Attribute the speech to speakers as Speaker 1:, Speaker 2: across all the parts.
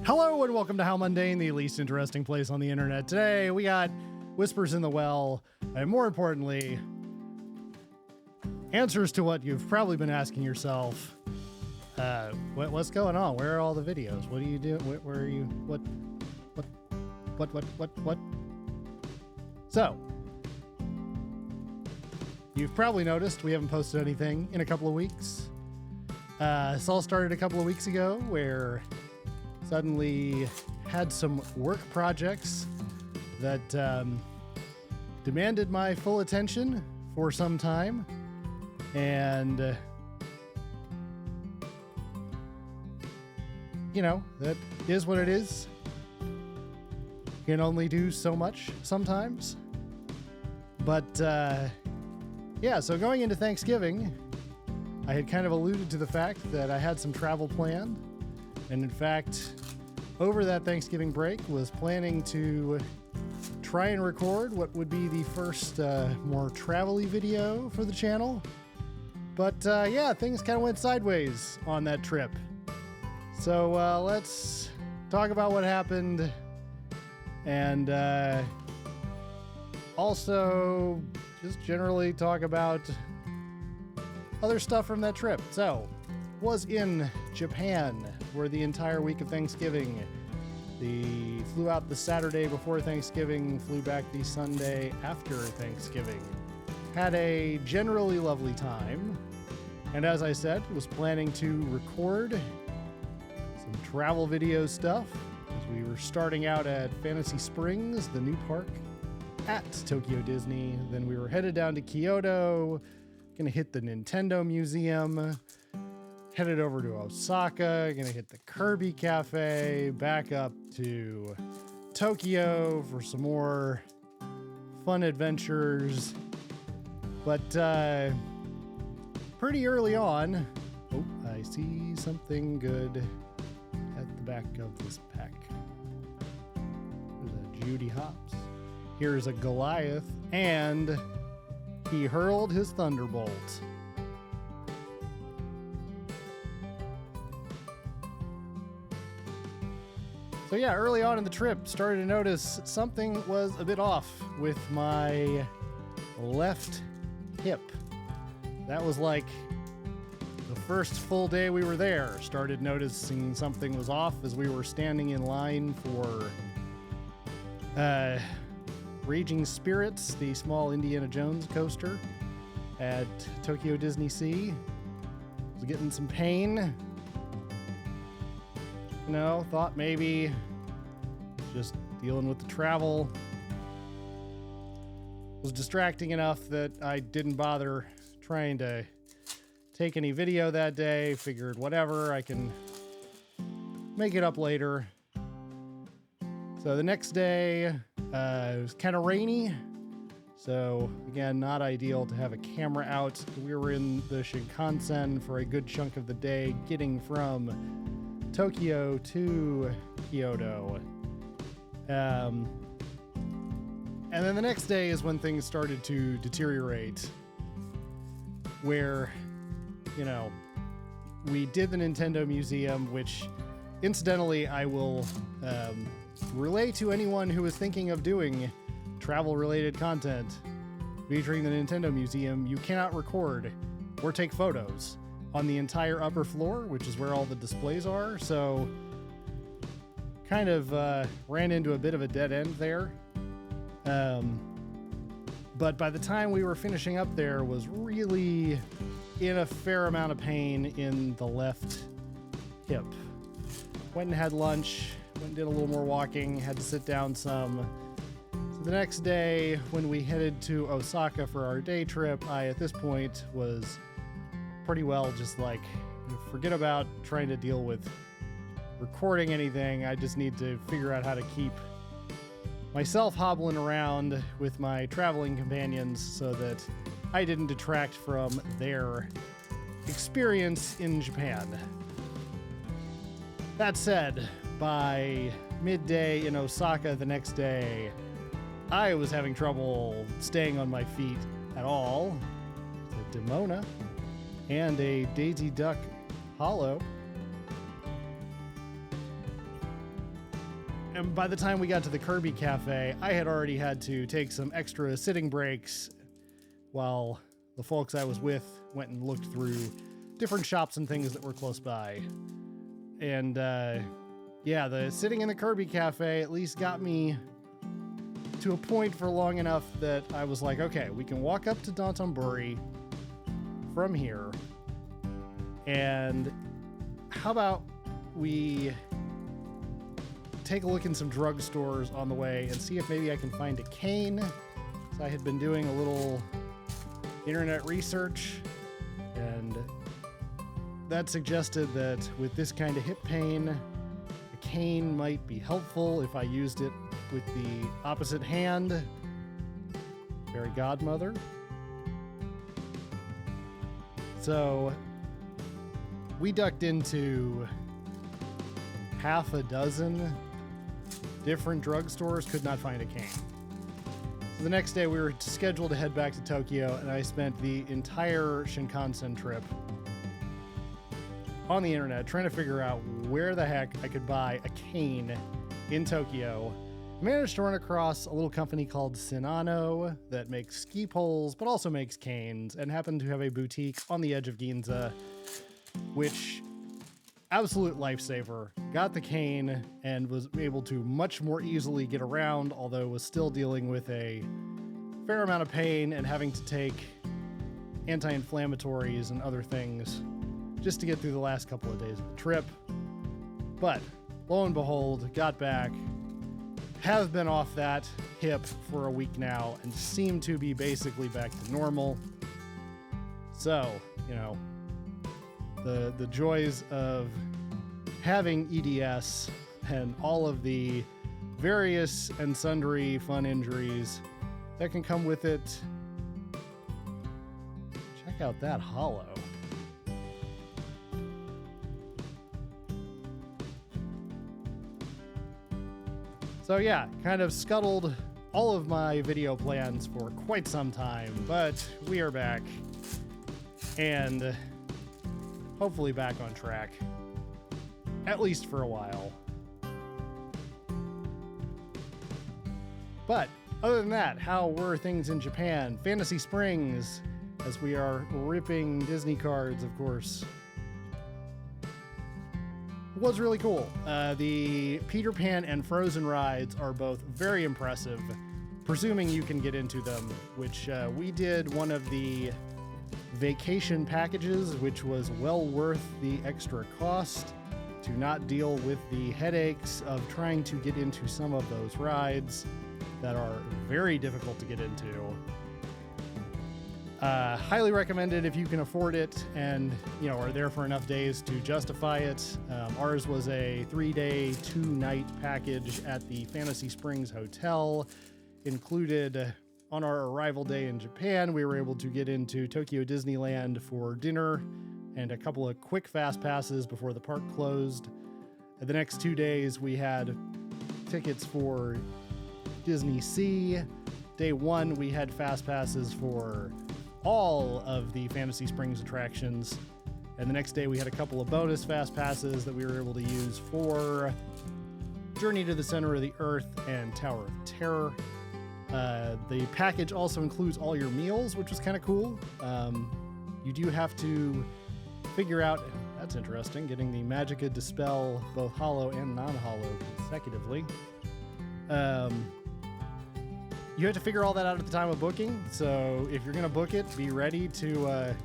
Speaker 1: Hello and welcome to How Mundane, the least interesting place on the internet. Today we got Whispers in the Well, and more importantly, answers to what you've probably been asking yourself. What's going on? Where are all the videos? What do you do? Where are you? What? So, you've probably noticed we haven't posted anything in a couple of weeks. This all started a couple of weeks ago where suddenly had some work projects that demanded my full attention for some time. And, you know, that is what it is. You can only do so much sometimes. But, yeah, so going into Thanksgiving, I had kind of alluded to the fact that I had some travel planned. And in fact, over that Thanksgiving break, was planning to try and record what would be the first more travel-y video for the channel. But yeah, things kind of went sideways on that trip. So let's talk about what happened and also just generally talk about other stuff from that trip. So, was in Japan for the entire week of Thanksgiving. Flew out the Saturday before Thanksgiving, flew back the Sunday after Thanksgiving. Had a generally lovely time, and as I said, was planning to record some travel video stuff as we were starting out at Fantasy Springs, the new park at Tokyo Disney. Then we were headed down to Kyoto, gonna hit the Nintendo Museum, headed over to Osaka, gonna hit the Kirby Cafe, back up to Tokyo for some more fun adventures. But pretty early on, oh, I see something good at the back of this pack. There's a Judy Hopps. Here's a Goliath, and he hurled his thunderbolt. So yeah, early on in the trip, started to notice something was a bit off with my left hip. That was like the first full day we were there. Started noticing something was off as we were standing in line for Raging Spirits, the small Indiana Jones coaster at Tokyo Disney Sea. Was getting some pain. You know, thought maybe just dealing with the travel was distracting enough that I didn't bother trying to take any video that day. Figured whatever, I can make it up later. So the next day, it was kind of rainy. So again, not ideal to have a camera out. We were in the Shinkansen for a good chunk of the day, getting from Tokyo to Kyoto. And then the next day is when things started to deteriorate, where, you know, we did the Nintendo Museum, which incidentally I will relay to anyone who is thinking of doing travel related content featuring the Nintendo Museum. You cannot record or take photos on the entire upper floor, which is where all the displays are. So kind of ran into a bit of a dead end there. But by the time we were finishing up there, was really in a fair amount of pain in the left hip. Went and had lunch, went and did a little more walking, had to sit down some. So the next day, when we headed to Osaka for our day trip, I, at this point, was pretty well just like, forget about trying to deal with recording anything. I just need to figure out how to keep myself hobbling around with my traveling companions so that I didn't detract from their experience in Japan. That said, by midday in Osaka the next day, I was having trouble staying on my feet at all. The Demona and a Daisy Duck Hollow. And by the time we got to the Kirby Cafe, I had already had to take some extra sitting breaks while the folks I was with went and looked through different shops and things that were close by. And yeah, the sitting in the Kirby Cafe at least got me to a point for long enough that I was like, okay, we can walk up to Downtonbury from here. And how about we take a look in some drugstores on the way and see if maybe I can find a cane. So I had been doing a little internet research, and that suggested that with this kind of hip pain, a cane might be helpful if I used it with the opposite hand. Fairy godmother. So we ducked into half a dozen different drugstores, could not find a cane. So the next day we were scheduled to head back to Tokyo, and I spent the entire Shinkansen trip on the internet trying to figure out where the heck I could buy a cane in Tokyo. I managed to run across a little company called Sinano that makes ski poles but also makes canes, and happened to have a boutique on the edge of Ginza, which absolute lifesaver. Got the cane and was able to much more easily get around, although was still dealing with a fair amount of pain and having to take anti-inflammatories and other things just to get through the last couple of days of the trip. But lo and behold, got back, have been off that hip for a week now, and seem to be basically back to normal. So, you know, the joys of having EDS and all of the various and sundry fun injuries that can come with it. Check out that hollow. So yeah, kind of scuttled all of my video plans for quite some time, but we are back and hopefully back on track, at least for a while. But other than that, how were things in Japan? Fantasy Springs, as we are ripping Disney cards, of course, was really cool. The Peter Pan and Frozen rides are both very impressive, presuming you can get into them, which we did one of the vacation packages, which was well worth the extra cost to not deal with the headaches of trying to get into some of those rides that are very difficult to get into. Highly recommended if you can afford it and, you know, are there for enough days to justify it. Ours was a 3-day, 2-night package at the Fantasy Springs Hotel. Included, on our arrival day in Japan, we were able to get into Tokyo Disneyland for dinner and a couple of quick fast passes before the park closed. The next 2 days, we had tickets for Disney Sea. Day 1, we had fast passes for all of the Fantasy Springs attractions. And the next day, we had a couple of bonus fast passes that we were able to use for Journey to the Center of the Earth and Tower of Terror. The package also includes all your meals, which was kind of cool. You do have to figure out, that's interesting, getting the Magica Dispel both hollow and non-hollow consecutively. You have to figure all that out at the time of booking, so if you're going to book it, be ready to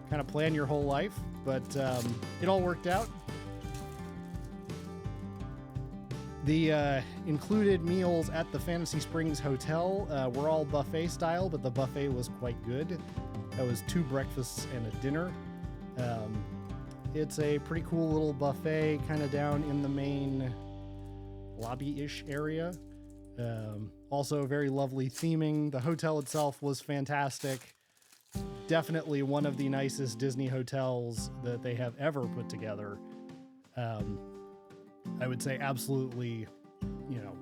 Speaker 1: kind of plan your whole life, but it all worked out. The included meals at the Fantasy Springs Hotel were all buffet style, but the buffet was quite good. That was 2 breakfasts and a dinner. It's a pretty cool little buffet kind of down in the main lobby-ish area. Also very lovely theming. The hotel itself was fantastic. Definitely one of the nicest Disney hotels that they have ever put together. I would say absolutely, you know,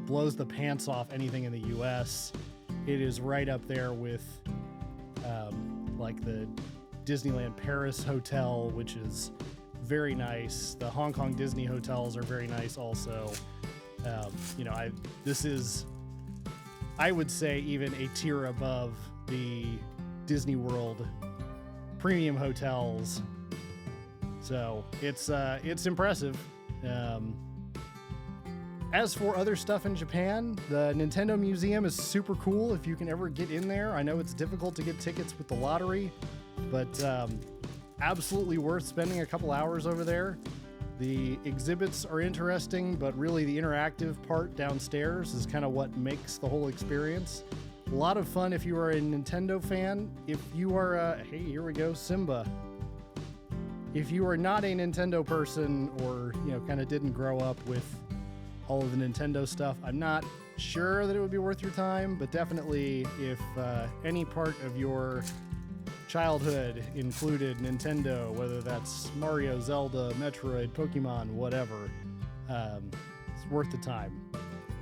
Speaker 1: blows the pants off anything in the US. It is right up there with like the Disneyland Paris Hotel, which is very nice. The Hong Kong Disney hotels are very nice also. You know, this is, I would say, even a tier above the Disney World premium hotels. So it's impressive. As for other stuff in Japan, the Nintendo Museum is super cool if you can ever get in there. I know it's difficult to get tickets with the lottery, but absolutely worth spending a couple hours over there. The exhibits are interesting, but really the interactive part downstairs is kind of what makes the whole experience. A lot of fun if you are a Nintendo fan. If you are hey, here we go, Simba. If you are not a Nintendo person, or, you know, kind of didn't grow up with all of the Nintendo stuff, I'm not sure that it would be worth your time, but definitely if any part of your childhood included Nintendo, whether that's Mario, Zelda, Metroid, Pokemon, whatever, it's worth the time.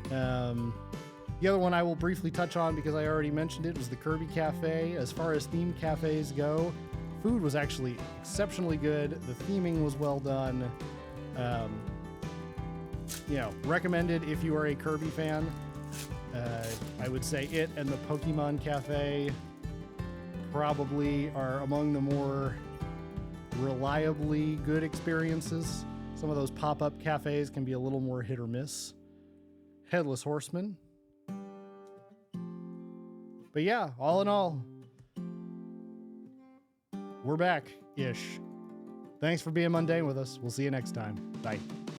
Speaker 1: The other one I will briefly touch on, because I already mentioned it, was the Kirby Cafe. As far as themed cafes go, food was actually exceptionally good. The theming was well done. You know, recommended if you are a Kirby fan. I would say it and the Pokemon Cafe probably are among the more reliably good experiences. Some of those pop-up cafes can be a little more hit or miss. Headless Horseman. But yeah, all in all, we're back-ish. Thanks for being mundane with us. We'll see you next time. Bye.